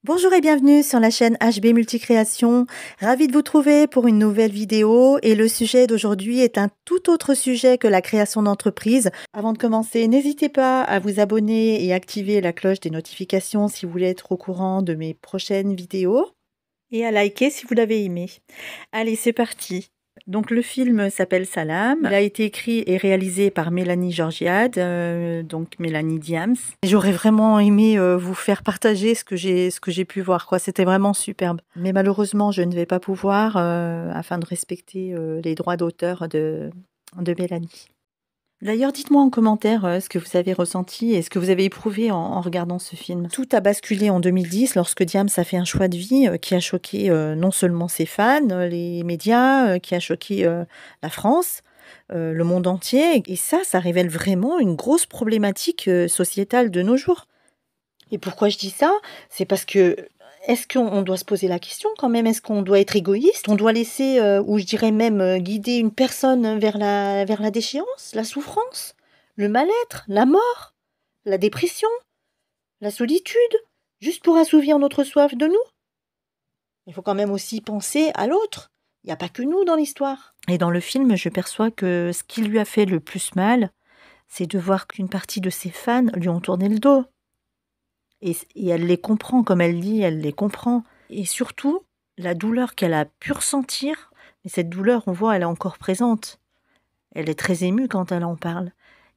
Bonjour et bienvenue sur la chaîne HB Multicréation. Ravie de vous trouver pour une nouvelle vidéo et le sujet d'aujourd'hui est un tout autre sujet que la création d'entreprise. Avant de commencer, n'hésitez pas à vous abonner et activer la cloche des notifications si vous voulez être au courant de mes prochaines vidéos et à liker si vous l'avez aimé. Allez, c'est parti. Donc le film s'appelle Salam. Il a été écrit et réalisé par Mélanie Georgiade, donc Mélanie Diams. J'aurais vraiment aimé vous faire partager ce que j'ai pu voir, quoi. C'était vraiment superbe. Mais malheureusement, je ne vais pas pouvoir, afin de respecter les droits d'auteur de Mélanie. D'ailleurs, dites-moi en commentaire ce que vous avez ressenti et ce que vous avez éprouvé en regardant ce film. Tout a basculé en 2010 lorsque Diams a fait un choix de vie qui a choqué non seulement ses fans, les médias, qui a choqué la France, le monde entier. Et ça révèle vraiment une grosse problématique sociétale de nos jours. Et pourquoi je dis ça? C'est parce que est-ce qu'on doit se poser la question quand même? Est-ce qu'on doit être égoïste? On doit laisser, ou je dirais même guider une personne vers la déchéance, la souffrance, le mal-être, la mort, la dépression, la solitude, juste pour assouvir notre soif de nous? Il faut quand même aussi penser à l'autre. Il n'y a pas que nous dans l'histoire. Et dans le film, je perçois que ce qui lui a fait le plus mal, c'est de voir qu'une partie de ses fans lui ont tourné le dos. Et elle les comprend, comme elle dit, elle les comprend. Et surtout, la douleur qu'elle a pu ressentir, et cette douleur, on voit, elle est encore présente. Elle est très émue quand elle en parle.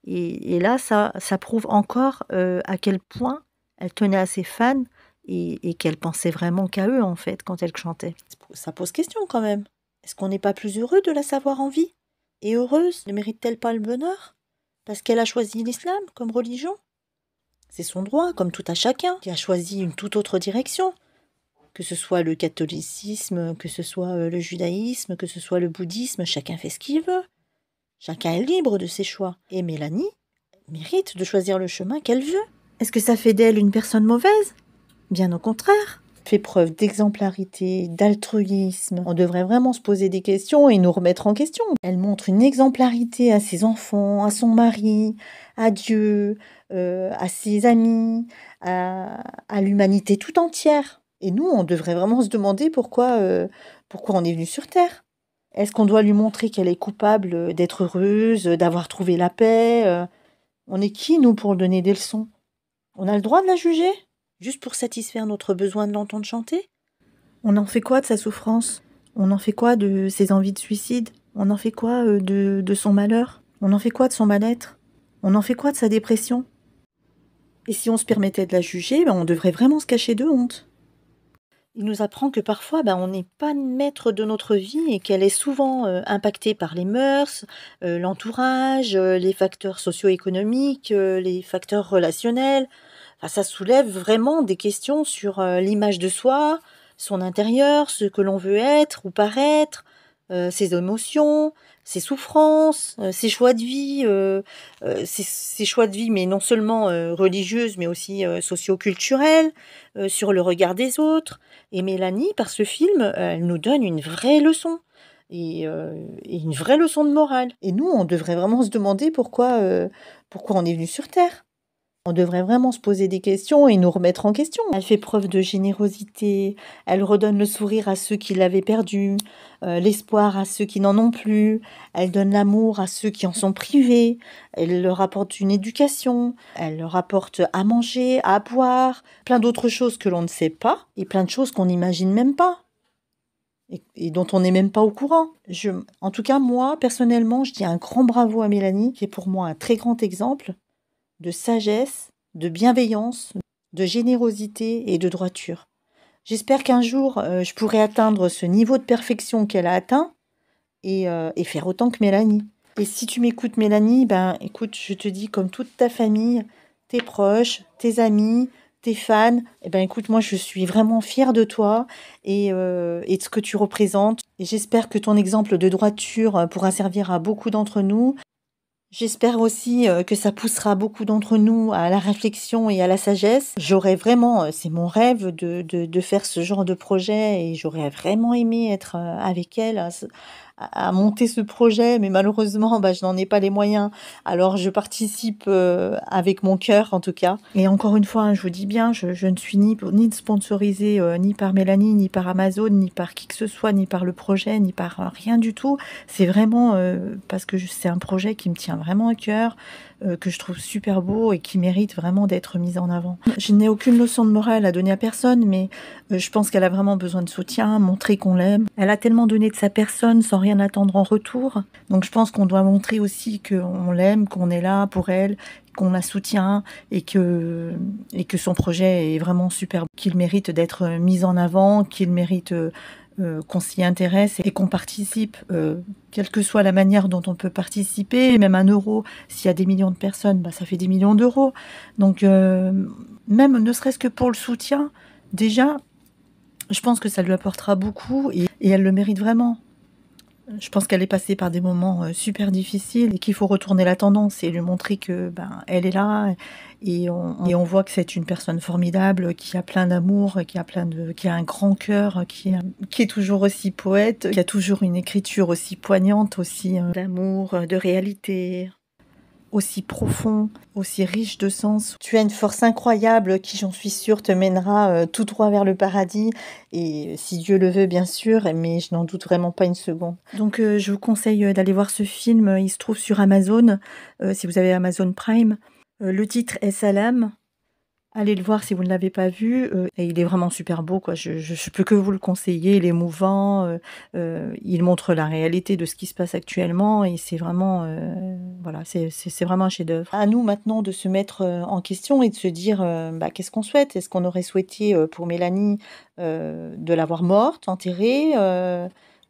Et là, ça prouve encore à quel point elle tenait à ses fans et qu'elle pensait vraiment qu'à eux, en fait, quand elle chantait. Ça pose question quand même. Est-ce qu'on n'est pas plus heureux de la savoir en vie? Et heureuse? Ne mérite-t-elle pas le bonheur? Parce qu'elle a choisi l'islam comme religion? C'est son droit, comme tout à chacun, qui a choisi une toute autre direction. Que ce soit le catholicisme, que ce soit le judaïsme, que ce soit le bouddhisme, chacun fait ce qu'il veut. Chacun est libre de ses choix. Et Mélanie mérite de choisir le chemin qu'elle veut. Est-ce que ça fait d'elle une personne mauvaise? Bien au contraire. Elle fait preuve d'exemplarité, d'altruisme. On devrait vraiment se poser des questions et nous remettre en question. Elle montre une exemplarité à ses enfants, à son mari, à Dieu, à ses amis, à l'humanité tout entière. Et nous, on devrait vraiment se demander pourquoi on est venu sur Terre. Est-ce qu'on doit lui montrer qu'elle est coupable d'être heureuse, d'avoir trouvé la paix? On est qui, nous, pour donner des leçons? On a le droit de la juger? Juste pour satisfaire notre besoin de l'entendre chanter? On en fait quoi de sa souffrance? On en fait quoi de ses envies de suicide? On en fait quoi de son malheur? On en fait quoi de son mal-être? On en fait quoi de sa dépression? Et si on se permettait de la juger, on devrait vraiment se cacher de honte. Il nous apprend que parfois, on n'est pas maître de notre vie et qu'elle est souvent impactée par les mœurs, l'entourage, les facteurs socio-économiques, les facteurs relationnels. Enfin, ça soulève vraiment des questions sur l'image de soi, son intérieur, ce que l'on veut être ou paraître, ses émotions, ses souffrances, ses choix de vie, ses choix de vie, mais non seulement religieuses, mais aussi socio-culturelles, sur le regard des autres. Et Mélanie, par ce film, elle nous donne une vraie leçon. Et une vraie leçon de morale. Et nous, on devrait vraiment se demander pourquoi on est venu sur Terre. On devrait vraiment se poser des questions et nous remettre en question. Elle fait preuve de générosité, elle redonne le sourire à ceux qui l'avaient perdu, l'espoir à ceux qui n'en ont plus, elle donne l'amour à ceux qui en sont privés, elle leur apporte une éducation, elle leur apporte à manger, à boire, plein d'autres choses que l'on ne sait pas et plein de choses qu'on n'imagine même pas. Et dont on n'est même pas au courant. En tout cas, moi, personnellement, je dis un grand bravo à Mélanie, qui est pour moi un très grand exemple de sagesse, de bienveillance, de générosité et de droiture. J'espère qu'un jour, je pourrai atteindre ce niveau de perfection qu'elle a atteint et faire autant que Mélanie. Et si tu m'écoutes, Mélanie, écoute, je te dis comme toute ta famille, tes proches, tes amis, tes fans, écoute, moi je suis vraiment fière de toi et de ce que tu représentes. Et j'espère que ton exemple de droiture pourra servir à beaucoup d'entre nous. J'espère aussi que ça poussera beaucoup d'entre nous à la réflexion et à la sagesse. J'aurais vraiment, c'est mon rêve de faire ce genre de projet et j'aurais vraiment aimé être avec elle à monter ce projet, mais malheureusement, bah, je n'en ai pas les moyens. Alors, je participe avec mon cœur, en tout cas. Et encore une fois, hein, je vous dis bien, je ne suis ni sponsorisée ni par Mélanie, ni par Amazon, ni par qui que ce soit, ni par le projet, ni par rien du tout. C'est vraiment parce que c'est un projet qui me tient vraiment à cœur, que je trouve super beau et qui mérite vraiment d'être mis en avant. Je n'ai aucune leçon de morale à donner à personne, mais je pense qu'elle a vraiment besoin de soutien, montrer qu'on l'aime. Elle a tellement donné de sa personne sans rien attendre en retour. Donc je pense qu'on doit montrer aussi qu'on l'aime, qu'on est là pour elle, qu'on la soutient et que son projet est vraiment super, qu'il mérite d'être mis en avant, qu'il mérite qu'on s'y intéresse et qu'on participe, quelle que soit la manière dont on peut participer, même 1 euro, s'il y a des millions de personnes, bah, ça fait des millions d'euros. Donc même ne serait-ce que pour le soutien, déjà, je pense que ça lui apportera beaucoup et elle le mérite vraiment. Je pense qu'elle est passée par des moments super difficiles et qu'il faut retourner la tendance et lui montrer que ben elle est là et on voit que c'est une personne formidable qui a plein d'amour, qui a un grand cœur, qui est toujours aussi poète, qui a toujours une écriture aussi poignante, aussi d'amour, de réalité, aussi profond, aussi riche de sens. Tu as une force incroyable qui, j'en suis sûre, te mènera tout droit vers le paradis. Et si Dieu le veut, bien sûr, mais je n'en doute vraiment pas une seconde. Donc je vous conseille d'aller voir ce film. Il se trouve sur Amazon, si vous avez Amazon Prime. Le titre est Salam. Allez le voir si vous ne l'avez pas vu. Et il est vraiment super beau, quoi. Je peux que vous le conseiller. Il est émouvant. Il montre la réalité de ce qui se passe actuellement. Et c'est vraiment, voilà, c'est vraiment un chef-d'œuvre. À nous maintenant de se mettre en question et de se dire, bah, qu'est-ce qu'on souhaite? Est-ce qu'on aurait souhaité pour Mélanie de l'avoir morte, enterrée,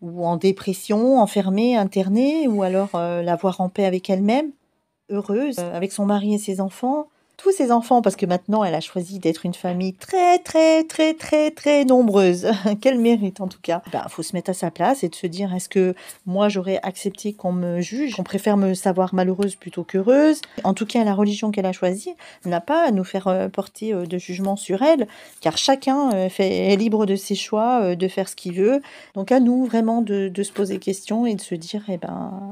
ou en dépression, enfermée, internée, ou alors l'avoir en paix avec elle-même, heureuse, avec son mari et ses enfants? Tous ses enfants, parce que maintenant elle a choisi d'être une famille très très très très très nombreuse, qu'elle mérite en tout cas. Ben, faut se mettre à sa place et de se dire, est-ce que moi j'aurais accepté qu'on me juge, qu'on préfère me savoir malheureuse plutôt qu'heureuse? En tout cas, la religion qu'elle a choisie n'a pas à nous faire porter de jugement sur elle, car chacun est libre de ses choix, de faire ce qu'il veut. Donc à nous vraiment de se poser questions et de se dire, eh ben,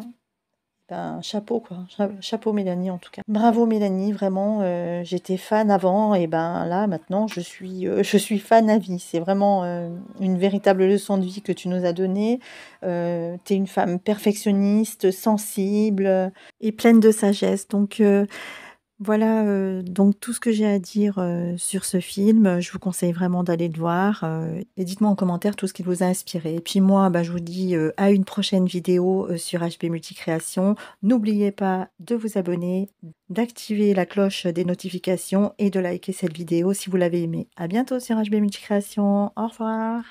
chapeau quoi, chapeau Mélanie en tout cas. Bravo Mélanie, vraiment, j'étais fan avant et ben là maintenant je suis fan à vie. C'est vraiment une véritable leçon de vie que tu nous as donnée. T'es une femme perfectionniste, sensible et pleine de sagesse. Donc voilà, donc tout ce que j'ai à dire sur ce film. Je vous conseille vraiment d'aller le voir et dites-moi en commentaire tout ce qui vous a inspiré. Et puis moi, bah, je vous dis à une prochaine vidéo sur HB Multicréation. N'oubliez pas de vous abonner, d'activer la cloche des notifications et de liker cette vidéo si vous l'avez aimée. À bientôt sur HB Multicréation. Au revoir.